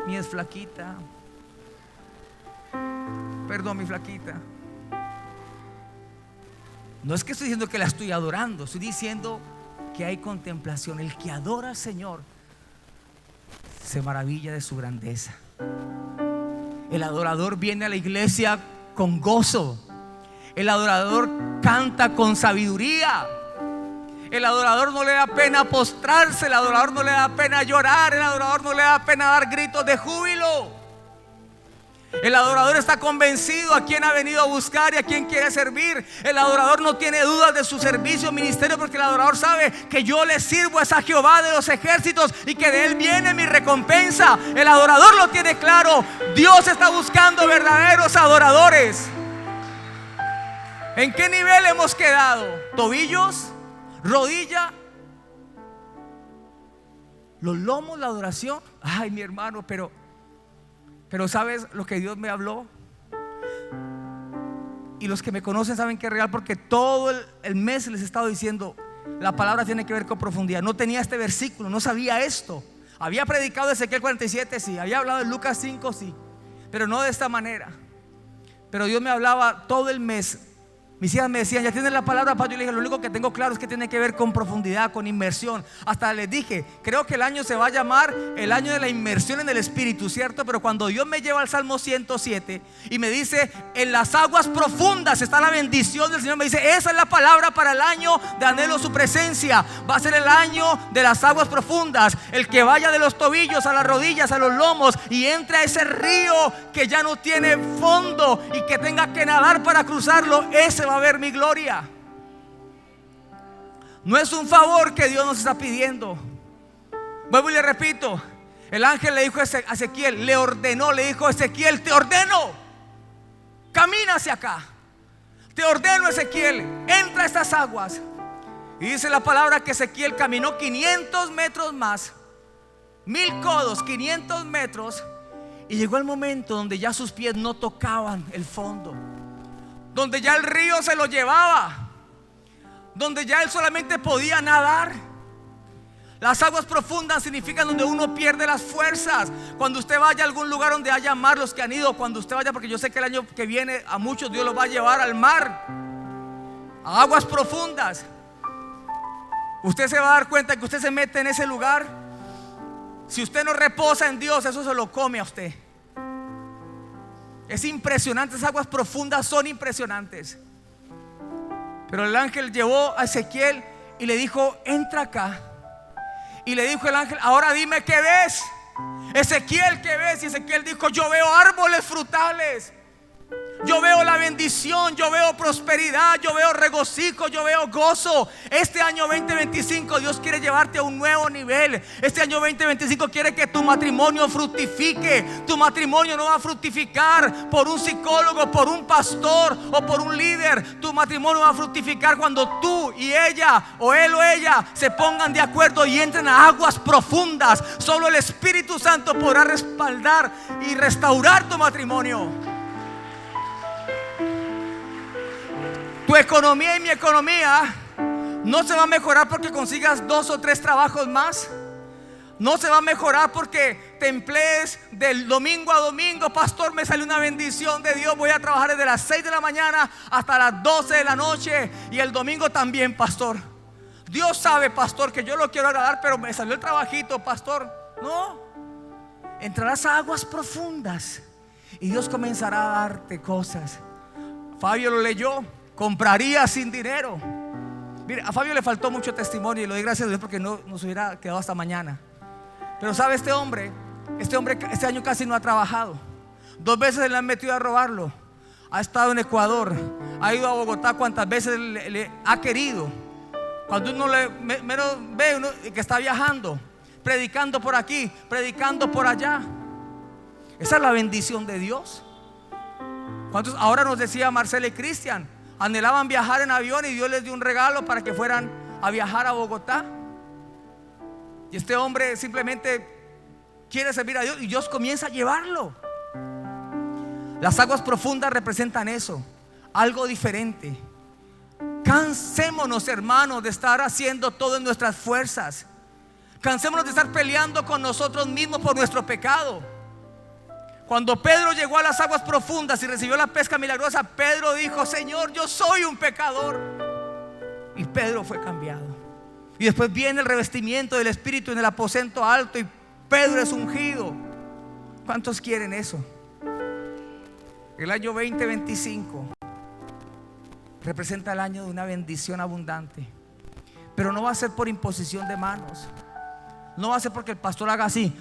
Mi es flaquita. Perdón, mi flaquita. No es que estoy diciendo que la estoy adorando, estoy diciendo que hay contemplación. El que adora al Señor se maravilla de su grandeza. El adorador viene a la iglesia con gozo. El adorador canta con sabiduría. El adorador no le da pena postrarse. El adorador no le da pena llorar. El adorador no le da pena dar gritos de júbilo. El adorador está convencido a quién ha venido a buscar y a quién quiere servir. El adorador no tiene dudas de su servicio, ministerio, porque el adorador sabe que yo le sirvo a esa Jehová de los ejércitos y que de él viene mi recompensa. El adorador lo tiene claro. Dios está buscando verdaderos adoradores. ¿En qué nivel hemos quedado? ¿Tobillos? ¿Rodilla? ¿Los lomos, la adoración? Ay, mi hermano, pero ¿sabes lo que Dios me habló? Y los que me conocen saben que es real, porque todo el mes les he estado diciendo: la palabra tiene que ver con profundidad. No tenía este versículo, no sabía esto. Había predicado de Ezequiel 47, sí. Había hablado de Lucas 5, sí. Pero no de esta manera. Pero Dios me hablaba todo el mes. Mis hijas me decían: ¿ya tienes la palabra, Padre? Yo le dije: lo único que tengo claro es que tiene que ver con profundidad, con inmersión. Hasta les dije: creo que el año se va a llamar el año de la inmersión en el Espíritu, ¿cierto? Pero cuando Dios me lleva al Salmo 107 y me dice: en las aguas profundas está la bendición del Señor, me dice: esa es la palabra para el año de anhelo su presencia. Va a ser el año de las aguas profundas. El que vaya de los tobillos a las rodillas, a los lomos, y entre a ese río que ya no tiene fondo y que tenga que nadar para cruzarlo, ese va a ver mi gloria. No es un favor que Dios nos está pidiendo. Vuelvo y le repito: el ángel le dijo a Ezequiel, le ordenó, le dijo: Ezequiel, te ordeno, camina hacia acá. Te ordeno, Ezequiel, entra a estas aguas. Y dice la palabra que Ezequiel caminó 500 metros más, 1000 codos, 500 metros, y llegó el momento donde ya sus pies no tocaban el fondo, donde ya el río se lo llevaba, donde ya él solamente podía nadar. Las aguas profundas significan donde uno pierde las fuerzas. Cuando usted vaya a algún lugar donde haya mar, los que han ido, cuando usted vaya, porque yo sé que el año que viene a muchos Dios los va a llevar al mar, a aguas profundas, usted se va a dar cuenta que usted se mete en ese lugar. Si usted no reposa en Dios, eso se lo come a usted. Es impresionante, esas aguas profundas son impresionantes. Pero el ángel llevó a Ezequiel y le dijo: entra acá. Y le dijo el ángel: ahora dime qué ves, Ezequiel, ¿qué ves? Y Ezequiel dijo: yo veo árboles frutales, yo veo la bendición, yo veo prosperidad, yo veo regocijo, yo veo gozo. Este año 2025 Dios quiere llevarte a un nuevo nivel. Este año 2025 quiere que tu matrimonio fructifique. Tu matrimonio no va a fructificar por un psicólogo, por un pastor o por un líder. Tu matrimonio va a fructificar cuando tú y ella, o él o ella, se pongan de acuerdo y entren a aguas profundas. Solo el Espíritu Santo podrá respaldar y restaurar tu matrimonio. Tu economía y mi economía no se va a mejorar porque consigas 2 o 3 trabajos más. No se va a mejorar porque te emplees del domingo a domingo. Pastor, me sale una bendición de Dios, voy a trabajar desde las 6 de la mañana hasta las 12 de la noche, y el domingo también, pastor. Dios sabe, pastor, que yo lo quiero agradar, pero me salió el trabajito, pastor. No, entrarás a aguas profundas y Dios comenzará a darte cosas. Fabio lo leyó: compraría sin dinero. Mire, a Fabio le faltó mucho testimonio y le doy gracias a Dios porque no nos hubiera quedado hasta mañana. Pero sabe, este hombre este año casi no ha trabajado. 2 veces le han metido a robarlo. ha estado en Ecuador, ha ido a Bogotá cuantas veces le ha querido. Cuando uno menos ve uno que está viajando, predicando por aquí, predicando por allá. Esa es la bendición de Dios. ¿Cuántos? Ahora nos decía Marcela y Cristian, anhelaban viajar en avión y Dios les dio un regalo para que fueran a viajar a Bogotá. Y este hombre simplemente quiere servir a Dios y Dios comienza a llevarlo. Las aguas profundas representan eso, algo diferente. Cansémonos, hermanos, de estar haciendo todo en nuestras fuerzas. Cansémonos de estar peleando con nosotros mismos por nuestro pecado. Cuando Pedro llegó a las aguas profundas y recibió la pesca milagrosa, Pedro dijo: Señor, yo soy un pecador. Y Pedro fue cambiado. Y después viene el revestimiento del Espíritu en el aposento alto y Pedro es ungido. ¿Cuántos quieren eso? El año 2025 representa el año de una bendición abundante, pero no va a ser por imposición de manos. No va a ser porque el pastor haga así,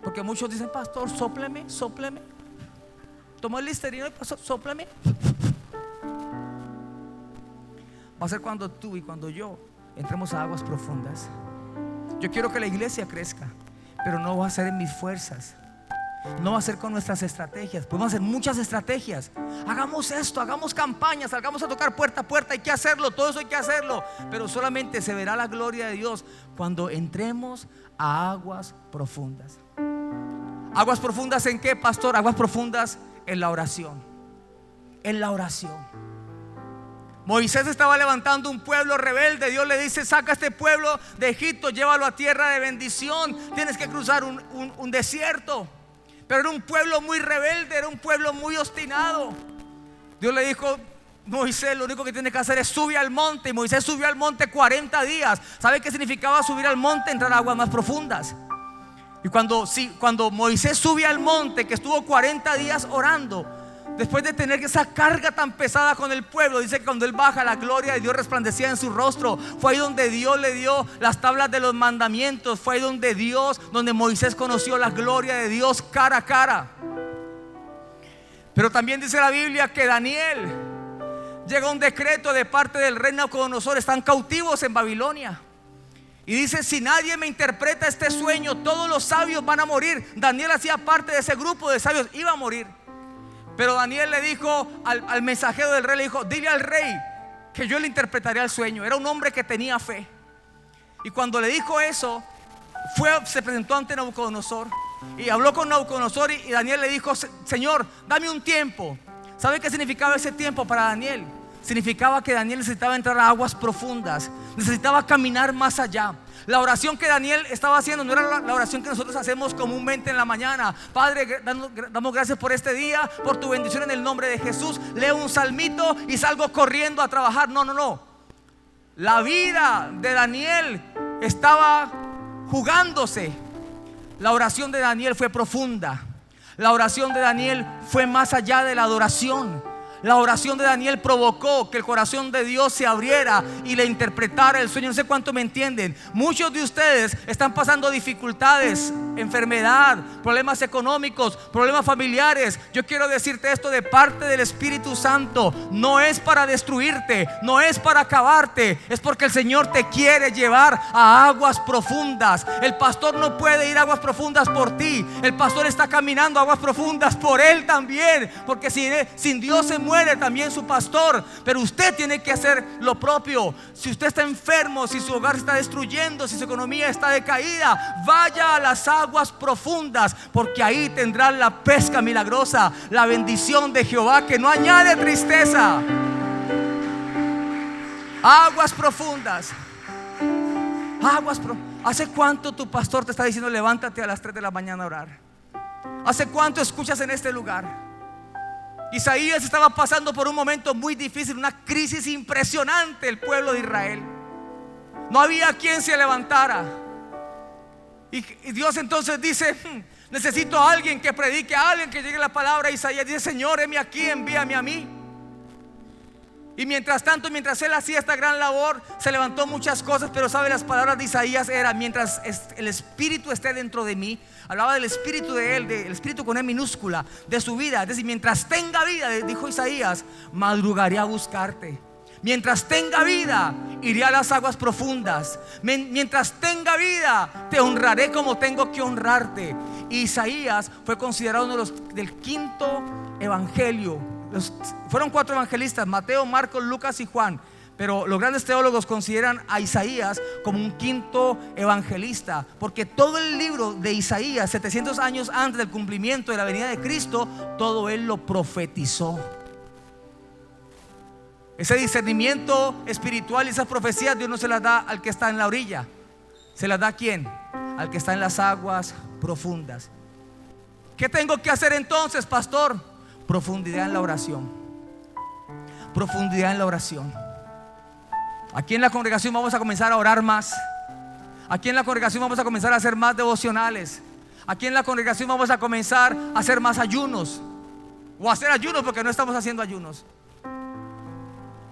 porque muchos dicen: pastor, sópleme, sópleme. Tomó el Listerino y pastor, sópleme. Va a ser cuando tú y cuando yo entremos a aguas profundas. Yo quiero que la iglesia crezca, pero no va a ser en mis fuerzas. No va a ser con nuestras estrategias. Podemos hacer muchas estrategias. Hagamos esto, hagamos campañas, salgamos a tocar puerta a puerta. Hay que hacerlo, todo eso hay que hacerlo. Pero solamente se verá la gloria de Dios cuando entremos a aguas profundas. ¿Aguas profundas en qué, pastor? Aguas profundas en la oración. En la oración. Moisés estaba levantando un pueblo rebelde. Dios le dice: saca a este pueblo de Egipto, llévalo a tierra de bendición. Tienes que cruzar un desierto. Pero era un pueblo muy rebelde, era un pueblo muy obstinado. Dios le dijo: Moisés, lo único que tienes que hacer es subir al monte. Y Moisés subió al monte 40 días. ¿Sabe qué significaba subir al monte? Entrar a aguas más profundas. Y cuando Moisés subió al monte, que estuvo 40 días orando, después de tener esa carga tan pesada con el pueblo, dice que cuando él baja, la gloria de Dios resplandecía en su rostro. Fue ahí donde Dios le dio las tablas de los mandamientos. Fue ahí donde Moisés conoció la gloria de Dios cara a cara. Pero también dice la Biblia que Daniel, llega un decreto de parte del rey Nabucodonosor. Están cautivos en Babilonia. Y dice: si nadie me interpreta este sueño, todos los sabios van a morir. Daniel hacía parte de ese grupo de sabios, iba a morir. Pero Daniel le dijo al mensajero del rey, le dijo: dile al rey que yo le interpretaré el sueño. Era un hombre que tenía fe. Y cuando le dijo eso, se presentó ante Nabucodonosor y habló con Nabucodonosor. Y Daniel le dijo: Señor, dame un tiempo. ¿Sabe qué significaba ese tiempo para Daniel? Significaba que Daniel necesitaba entrar a aguas profundas, necesitaba caminar más allá. La oración que Daniel estaba haciendo no era la oración que nosotros hacemos comúnmente en la mañana. Padre, damos gracias por este día, por tu bendición en el nombre de Jesús. Leo un salmito y salgo corriendo a trabajar. No. La vida de Daniel estaba jugándose. La oración de Daniel fue profunda. La oración de Daniel fue más allá de la adoración. La oración de Daniel provocó que el corazón de Dios se abriera y le interpretara el sueño. No sé cuánto me entienden. Muchos de ustedes están pasando dificultades, enfermedad, problemas económicos, problemas familiares. Yo quiero decirte esto de parte del Espíritu Santo. No es para destruirte, no es para acabarte. Es porque el Señor te quiere llevar a aguas profundas. El pastor no puede ir a aguas profundas por ti. El pastor está caminando a aguas profundas por él también. Porque sin Dios se muere también su pastor. Pero usted tiene que hacer lo propio. Si usted está enfermo, si su hogar se está destruyendo, si su economía está decaída, vaya a las aguas profundas, porque ahí tendrá la pesca milagrosa, la bendición de Jehová que no añade tristeza. Aguas profundas. ¿Hace cuánto tu pastor te está diciendo: levántate a las 3 de la mañana a orar? ¿Hace cuánto escuchas en este lugar? Isaías estaba pasando por un momento muy difícil, una crisis impresionante, el pueblo de Israel. No había quien se levantara. Y Dios entonces dice: necesito a alguien que predique, a alguien que llegue la palabra. Isaías dice: Señor, heme aquí, envíame a mí. Y mientras tanto, mientras él hacía esta gran labor, se levantó muchas cosas. Pero sabe, las palabras de Isaías eran: mientras el Espíritu esté dentro de mí. Hablaba del Espíritu de él, del Espíritu con E minúscula, de su vida. Es decir, mientras tenga vida, dijo Isaías, madrugaré a buscarte. Mientras tenga vida, iré a las aguas profundas. Mientras tenga vida, te honraré como tengo que honrarte. Isaías fue considerado uno de los del quinto evangelio. Fueron 4 evangelistas: Mateo, Marcos, Lucas y Juan. Pero los grandes teólogos consideran a Isaías como un quinto evangelista, porque todo el libro de Isaías, 700 años antes del cumplimiento de la venida de Cristo, todo él lo profetizó. Ese discernimiento espiritual y esas profecías, Dios no se las da al que está en la orilla. ¿Se las da a quién? Al que está en las aguas profundas. ¿Qué tengo que hacer entonces, pastor? Profundidad en la oración. Profundidad en la oración. Aquí en la congregación vamos a comenzar a orar más. Aquí en la congregación vamos a comenzar a hacer más devocionales. Aquí en la congregación vamos a comenzar a hacer más ayunos. O a hacer ayunos, porque no estamos haciendo ayunos.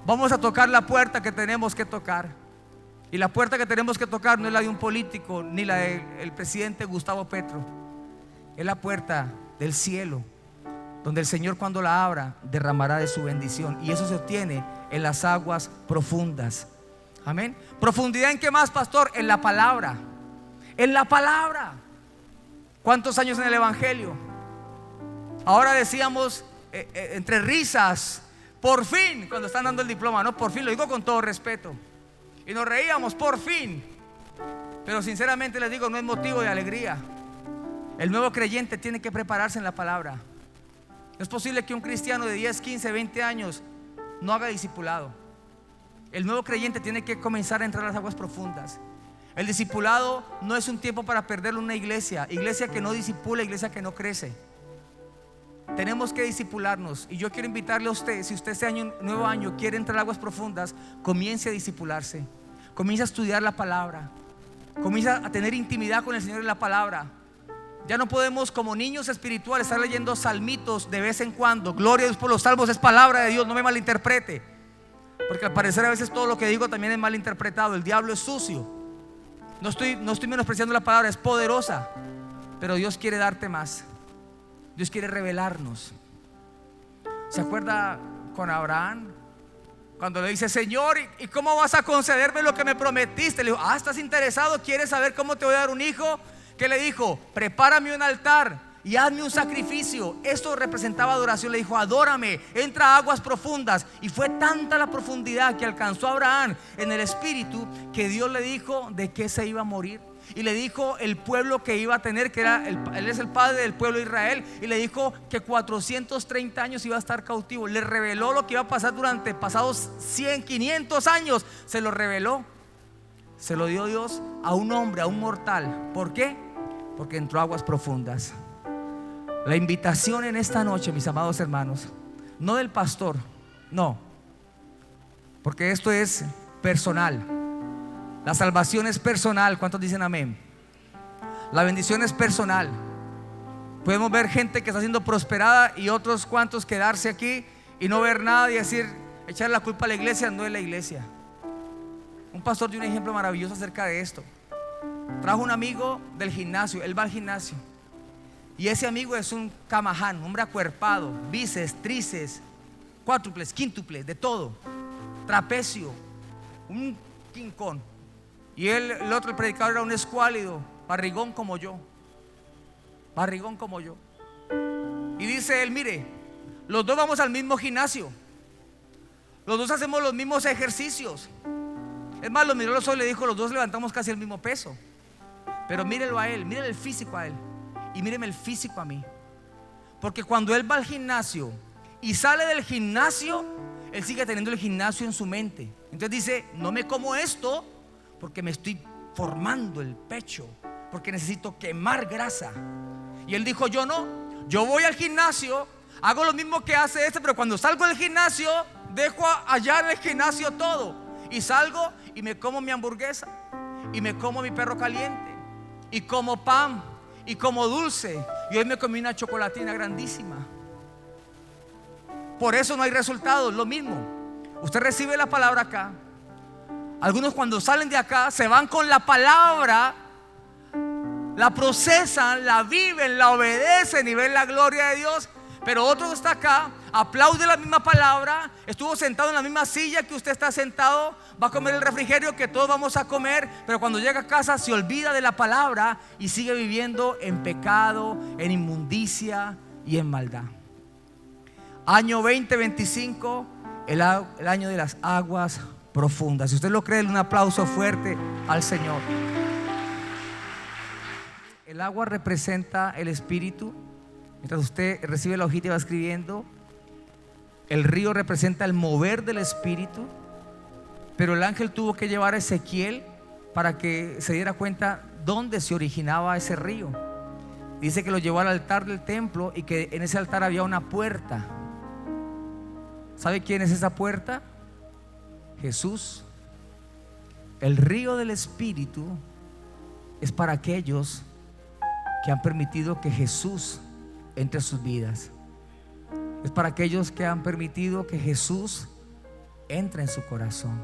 Vamos a tocar la puerta que tenemos que tocar. Y la puerta que tenemos que tocar no es la de un político, ni la del presidente Gustavo Petro. Es la puerta del cielo, donde el Señor, cuando la abra, derramará de su bendición. Y eso se obtiene en las aguas profundas. Amén. ¿Profundidad en qué más, pastor? En la palabra. En la palabra. ¿Cuántos años en el evangelio? Ahora decíamos entre risas, por fin, cuando están dando el diploma, no, por fin, lo digo con todo respeto. Y nos reíamos, por fin. Pero sinceramente les digo, no es motivo de alegría. El nuevo creyente tiene que prepararse en la palabra. No es posible que un cristiano de 10, 15, 20 años no haga discipulado. El nuevo creyente tiene que comenzar a entrar a las aguas profundas. El discipulado no es un tiempo para perderlo en una iglesia. Iglesia que no discipula, iglesia que no crece. Tenemos que discipularnos. Y yo quiero invitarle a usted, si usted este nuevo año quiere entrar a aguas profundas, comience a discipularse. Comience a estudiar la palabra. Comience a tener intimidad con el Señor en la palabra. Ya no podemos, como niños espirituales, estar leyendo salmitos de vez en cuando. Gloria a Dios por los salmos, es palabra de Dios, no me malinterprete. Porque al parecer a veces todo lo que digo también es malinterpretado. El diablo es sucio. No estoy menospreciando la palabra, es poderosa. Pero Dios quiere darte más. Dios quiere revelarnos. ¿Se acuerda con Abraham? Cuando le dice: Señor, ¿y cómo vas a concederme lo que me prometiste? Le dijo: ¿estás interesado? ¿Quieres saber cómo te voy a dar un hijo? ¿Qué le dijo? Prepárame un altar y hazme un sacrificio. Esto representaba adoración. Le dijo: adórame, entra a aguas profundas. Y fue tanta la profundidad que alcanzó a Abraham en el espíritu, que Dios le dijo de qué se iba a morir. Y le dijo el pueblo que iba a tener, que era él es el padre del pueblo de Israel. Y le dijo que 430 años iba a estar cautivo. Le reveló lo que iba a pasar durante pasados 100, 500 años. Se lo reveló. Se lo dio Dios a un hombre, a un mortal. ¿Por qué? Porque entró a aguas profundas. La invitación en esta noche, mis amados hermanos, no del pastor, no, porque esto es personal. La salvación es personal. ¿Cuántos dicen amén? La bendición es personal. Podemos ver gente que está siendo prosperada y otros cuantos quedarse aquí y no ver nada y decir, echar la culpa a la iglesia. No es la iglesia. Un pastor dio un ejemplo maravilloso acerca de esto. Trajo un amigo del gimnasio. Él va al gimnasio y ese amigo es un camaján, un hombre acuerpado, bíceps, tríceps, cuádruples, quíntuples, de todo, trapecio, un quincón. Y el otro, el predicador, era un escuálido, barrigón como yo. Barrigón como yo. Y dice él: mire, los dos vamos al mismo gimnasio, los dos hacemos los mismos ejercicios. Es más, lo miró a los ojos y le dijo: los dos levantamos casi el mismo peso. Pero mírelo a él, mírele el físico a él y míreme el físico a mí. Porque cuando él va al gimnasio y sale del gimnasio, él sigue teniendo el gimnasio en su mente. Entonces dice: no me como esto porque me estoy formando el pecho, porque necesito quemar grasa. Y él dijo: yo no, yo voy al gimnasio, hago lo mismo que hace este, pero cuando salgo del gimnasio, dejo allá en el gimnasio todo. Y salgo y me como mi hamburguesa, y me como mi perro caliente, y como pan, y como dulce. Y hoy me comí una chocolatina grandísima. Por eso no hay resultados. Lo mismo, Usted recibe la palabra acá. Algunos cuando salen de acá se van con la palabra, la procesan, la viven, la obedecen y ven la gloria de Dios. Pero otro está acá, aplaude la misma palabra, estuvo sentado en la misma silla que usted está sentado, va a comer el refrigerio que todos vamos a comer, pero cuando llega a casa se olvida de la palabra y sigue viviendo en pecado, en inmundicia y en maldad. Año 2025, el año de las aguas profundas. Si usted lo cree, un aplauso fuerte al Señor. El agua representa el espíritu. Mientras usted recibe la hojita y va escribiendo, el río representa el mover del espíritu. Pero el ángel tuvo que llevar a Ezequiel para que se diera cuenta dónde se originaba ese río. Dice que lo llevó al altar del templo y que en ese altar había una puerta. ¿Sabe quién es esa puerta? Jesús. El río del espíritu es para aquellos que han permitido que Jesús entre a sus vidas. Es para aquellos que han permitido que Jesús entre en su corazón.